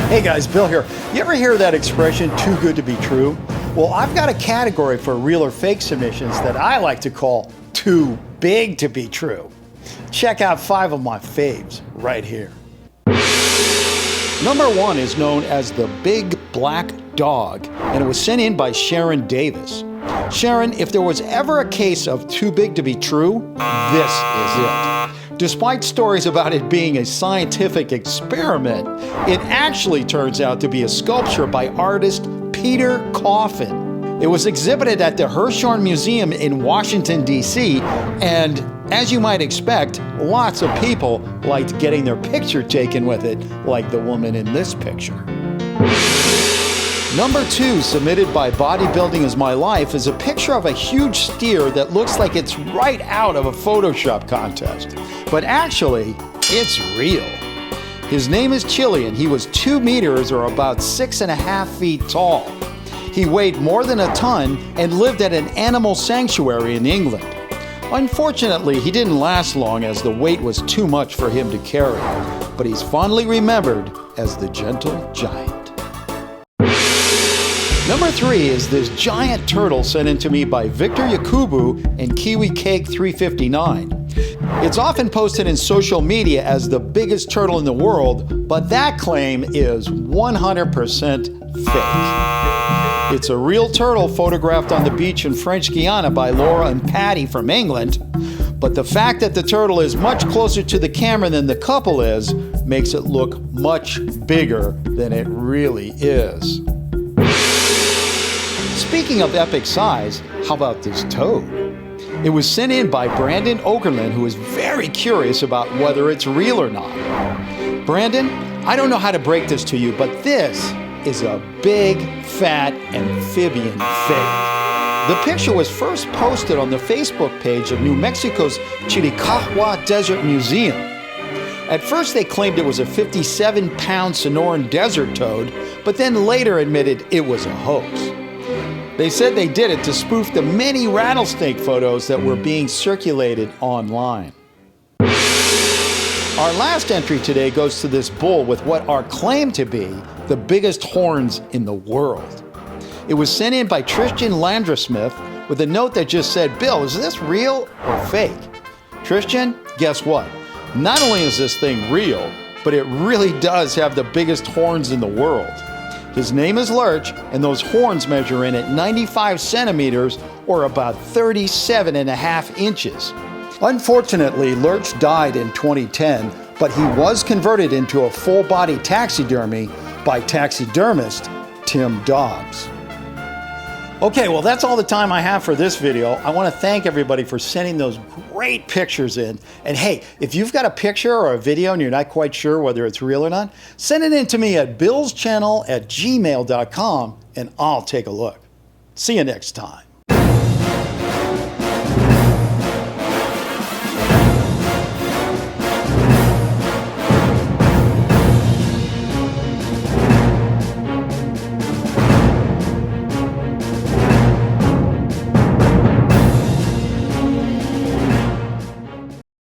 Hey guys, Bill here. You ever hear that expression, too good to be true? Well, I've got a category for real or fake submissions that I like to call too big to be true. Check out 5 of my faves right here. Number 1 is known as the Big Black Dog, and it was sent in by Sharon Davis. Sharon, if there was ever a case of too big to be true, this is it. Despite stories about it being a scientific experiment, it actually turns out to be a sculpture by artist Peter Coffin. It was exhibited at the Hirshhorn Museum in Washington, D.C., and as you might expect, lots of people liked getting their picture taken with it, like the woman in this picture. Number 2, submitted by Bodybuilding Is My Life, is a picture of a huge steer that looks like it's right out of a Photoshop contest. But actually, it's real. His name is Chilli, and he was 2 meters or about 6.5 feet tall. He weighed more than a ton and lived at an animal sanctuary in England. Unfortunately, he didn't last long as the weight was too much for him to carry, but he's fondly remembered as the Gentle Giant. Number 3 is this giant turtle sent in to me by Victor Yakubu and Kiwi Cake 359. It's often posted in social media as the biggest turtle in the world, but that claim is 100% fake. It's a real turtle photographed on the beach in French Guiana by Laura and Patty from England, but the fact that the turtle is much closer to the camera than the couple is makes it look much bigger than it really is. Speaking of epic size, how about this toad? It was sent in by Brandon Okerlund, who is very curious about whether it's real or not. Brandon, I don't know how to break this to you, but this is a big, fat amphibian fake. The picture was first posted on the Facebook page of New Mexico's Chilli Desert Museum. At first they claimed it was a 57-pound Sonoran desert toad, but then later admitted it was a hoax. They said they did it to spoof the many rattlesnake photos that were being circulated online. Our last entry today goes to this bull with what are claimed to be the biggest horns in the world. It was sent in by Tristan Landrasmith with a note that just said, "Bill, is this real or fake?" Tristan, guess what? Not only is this thing real, but it really does have the biggest horns in the world. His name is Lurch, and those horns measure in at 95 centimeters or about 37.5 inches. Unfortunately, Lurch died in 2010, but he was converted into a full-body taxidermy by taxidermist Tim Dobbs. Okay, well, that's all the time I have for this video. I want to thank everybody for sending those great pictures in. And hey, if you've got a picture or a video and you're not quite sure whether it's real or not, send it in to me at billschannel@gmail.com and I'll take a look. See you next time.